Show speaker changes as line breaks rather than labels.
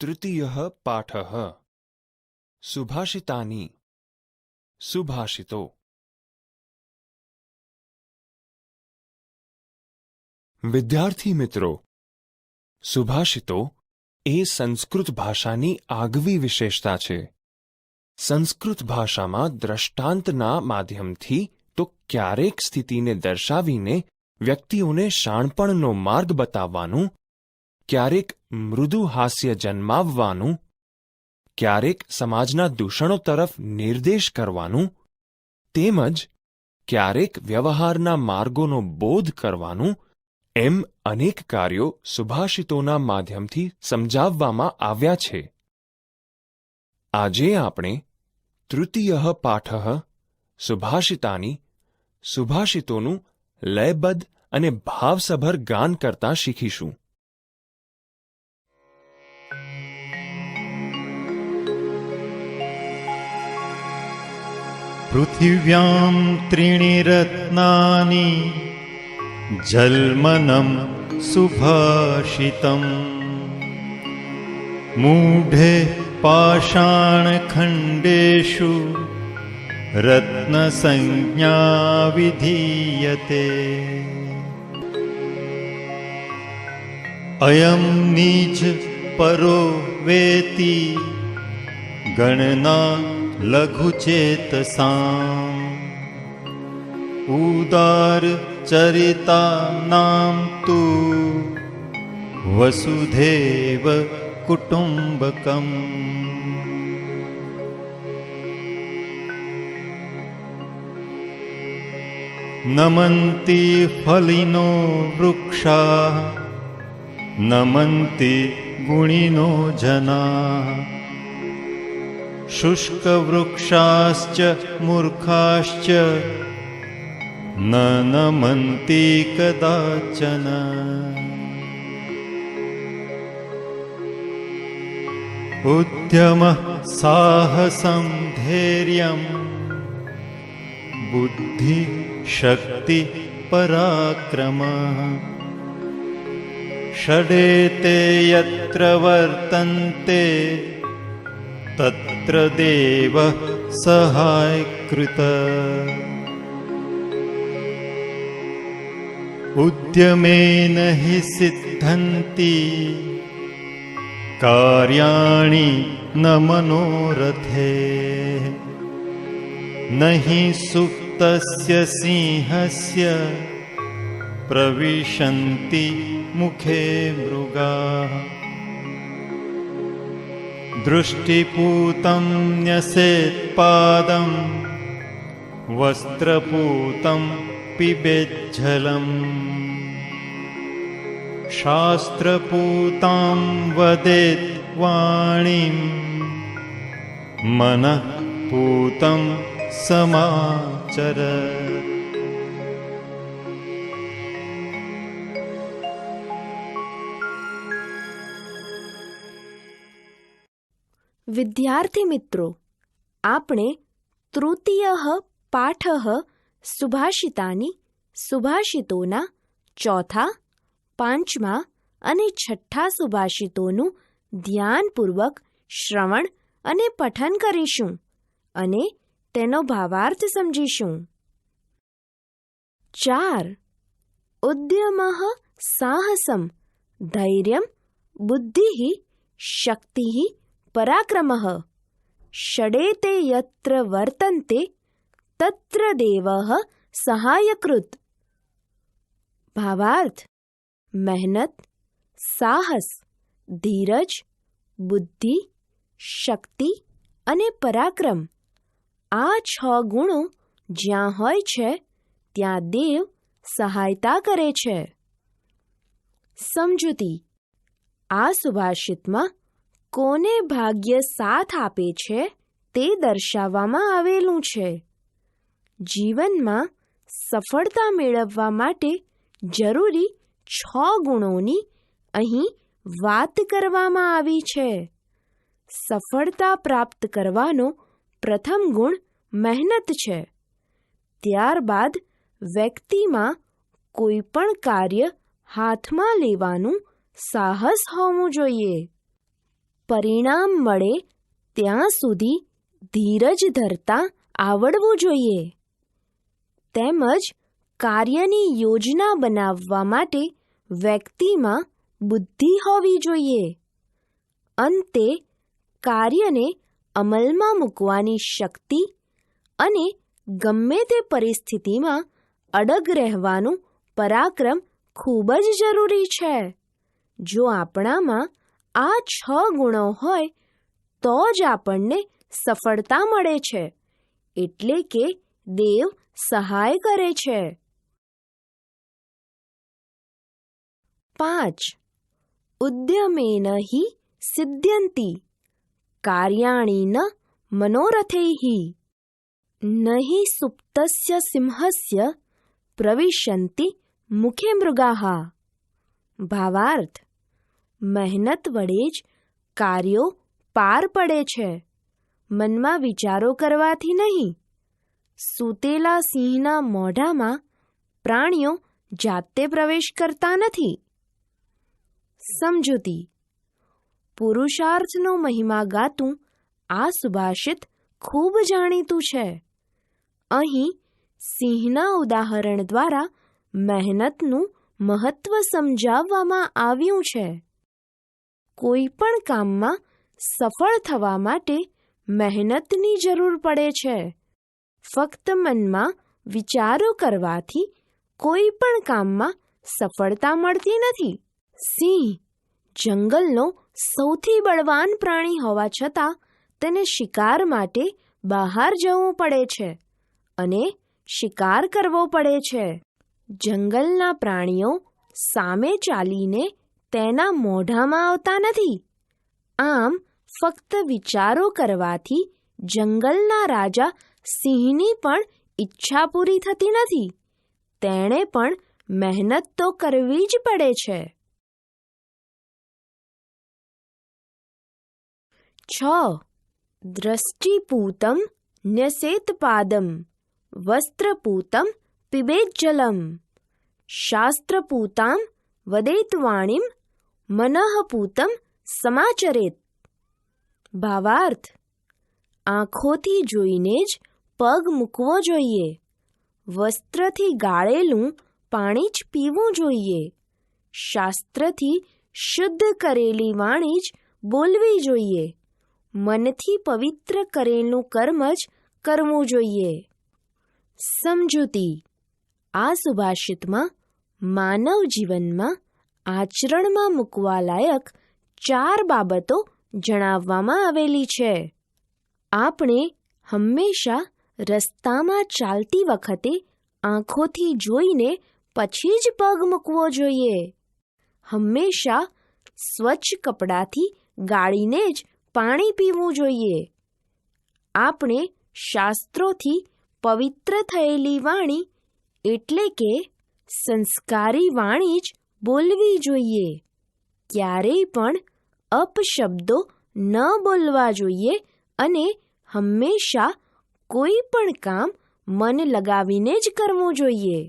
तृतीयः पाठः सुभाषितानि सुभाषितो। વિદ્યાર્થી મિત્રો, સુભાષિતો એ સંસ્કૃત ભાષાની આગવી વિશેષતા છે. સંસ્કૃત ભાષામાં દ્રષ્ટાંતના માધ્યમથી તો ક્યારેક સ્થિતિને દર્શાવીને વ્યક્તિઓને શાણપણનો માર્ગ બતાવવાનું, ક્યારેક મૃદુ હાસ્ય જન્માવવાનું, ક્યારેક સમાજના દૂષણો તરફ નિર્દેશ કરવાનું, તેમજ ક્યારેક વ્યવહારના માર્ગોનો બોધ કરવાનું એમ અનેક કાર્યો સુભાષિતોના માધ્યમથી સમજાવવામાં આવ્યા છે. આજે આપણે તૃતીયઃ પાઠઃ સુભાષિતાની સુભાષિતોનું લયબદ્ધ અને ભાવસભર ગાન કરતા શીખીશું.
પૃથિવ્યાં ત્રીણિ રત્નાની જલ્મનમ સુભાષિતમ મૂઢે પાષાણખંડેષુ રત્નસંજ્ઞા વિધીયતે. અયં નીચ પરો વેતિ ગણના લઘુચેતસાં ઉદાર ચરિતાનાં તુ વસુધૈવ કુટુંબકમ. નમન્તિ ફલિનો વૃક્ષાઃ નમન્તિ ગુણિનો જનાઃ શુષ્કવૃક્ષાશ્ચ મૂર્ખાશ્ચ ન નમન્તિ કદાચન. ઉદ્યમઃ સાહસં ધૈર્યં બુદ્ધિ શક્તિ પરાક્રમઃ ષડેતે યત્ર વર્તન્તે તત્ર દેવઃ સહાયકૃત. ઉદ્યમેન હિ સિદ્ધન્તિ કાર્યાણિ ન મનોરથૈઃ નહિ સુપ્તસ્ય સિંહસ્ય પ્રવિશન્તિ મુખે મૃગાઃ. દૃષ્ટિપૂतं ન્યસેત પાદં વસ્ત્રપૂतं પિબેજ્જલમ શાસ્ત્રપૂતાં વદેત વાણીં મનઃપૂतं સમાચરત.
વિદ્યાર્થી મિત્રો, આપણે તૃતીયઃ પાઠઃ સુભાષિતાની સુભાષિતોના ચોથા, પાંચમા અને છઠ્ઠા સુભાષિતોનું ધ્યાનપૂર્વક શ્રવણ અને પઠન કરીશું અને તેનો ભાવાર્થ સમજીશું. 4. ઉદ્યમઃ સાહસં ધૈર્યં બુદ્ધિઃ શક્તિઃ પરાક્રમઃ ષડેતે યત્ર વર્તન્તે તત્ર દેવઃ સહાયકૃત. ભાવાર્થ: મહેનત, સાહસ, ધીરજ, બુદ્ધિ, શક્તિ અને પરાક્રમ આ 6 ગુણો જ્યાં હોય છે ત્યાં દેવ સહાયતા કરે છે. સમજૂતી: આ સુભાષિતમાં કોને ભાગ્ય સાથ આપે છે તે દર્શાવવામાં આવેલું છે. જીવનમાં સફળતા મેળવવા માટે જરૂરી 6 ગુણોની અહીં વાત કરવામાં આવી છે. સફળતા પ્રાપ્ત કરવાનો પ્રથમ ગુણ મહેનત છે. ત્યારબાદ વ્યક્તિમાં કોઈ પણ કાર્ય હાથમાં લેવાનું સાહસ હોવું જોઈએ. પરિણામ મળે ત્યાં સુધી ધીરજ ધરતા આવડવું જોઈએ. તેમજ કાર્યની યોજના બનાવવા માટે વ્યક્તિમાં બુદ્ધિ હોવી જોઈએ. અંતે કાર્યને અમલમાં મૂકવાની શક્તિ અને ગમે તે પરિસ્થિતિમાં અડગ રહેવાનું પરાક્રમ ખૂબ જ જરૂરી છે. જો આપણામાં આ 6 ગુણો હોય તો જ આપણને સફળતા મળે છે, એટલે કે દેવ સહાય કરે છે. 5. ઉદ્યમેન હિ સિદ્ધ્યન્તિ કાર્યાણિ ન મનોરથૈઃ નહિ સુપ્તસ્ય સિંહસ્ય પ્રવિશન્તિ મુખે મૃગાઃ. ભાવાર્થ: મહેનત વડે જ કાર્યો પાર પડે છે, મનમાં વિચારો કરવાથી નહીં. સૂતેલા સિંહના મોઢામાં પ્રાણીઓ જાતે પ્રવેશ કરતા નથી. સમજૂતી: પુરુષાર્થનો મહિમા ગાતું આ સુભાષિત ખૂબ જાણીતું છે. અહીં સિંહના ઉદાહરણ દ્વારા મહેનતનું મહત્વ સમજાવવામાં આવ્યું છે. કોઈ પણ કામમાં સફળ થવા માટે મહેનતની જરૂર પડે છે. ફક્ત મનમાં વિચારો કરવાથી કોઈ પણ કામમાં સફળતા મળતી નથી. સિંહ જંગલનો સૌથી બળવાન પ્રાણી હોવા છતાં તેને શિકાર માટે બહાર જવું પડે છે અને શિકાર કરવો પડે છે. જંગલના પ્રાણીઓ સામે ચાલીને તેના મોઢામાં આવતા નથી. આમ ફક્ત વિચારો કરવાથી જંગલના રાજા સિંહની પણ ઈચ્છા પૂરી થતી નથી. તેણે પણ મહેનત તો કરવી જ પડે છે. 6. દ્રષ્ટિપૂતમ ન્યસેત્પાદમ વસ્ત્રપૂતમ પિબેજ્જલમ શાસ્ત્રપૂતામ વદેત્વાણીમ મનઃપૂતમ સમાચરેત. ભાવાર્થ: આંખોથી જોઈને જ પગ મૂકવો જોઈએ. વસ્ત્રથી ગાળેલું પાણી જ પીવું જોઈએ. શાસ્ત્રથી શુદ્ધ કરેલી વાણી જ બોલવી જોઈએ. મનથી પવિત્ર કરેલું કર્મ જ કરવું જોઈએ. સમજૂતી: આ સુભાષિતમાં માનવ જીવનમાં આચરણમાં મૂકવા લાયક 4 બાબતો જણાવવામાં આવેલી છે. આપણે હંમેશા રસ્તામાં ચાલતી વખતે આંખોથી જોઈને પછી જ પગ મૂકવો જોઈએ. હંમેશા સ્વચ્છ કપડાથી ગાળીને જ પાણી પીવું જોઈએ. આપણે શાસ્ત્રોથી પવિત્ર થયેલી વાણી એટલે કે સંસ્કારી વાણી જ બોલવી જોઈએ. ક્યારેય પણ અપશબ્દો ન બોલવા જોઈએ અને હંમેશા કોઈ પણ કામ મન લગાવીને જ કરવું જોઈએ.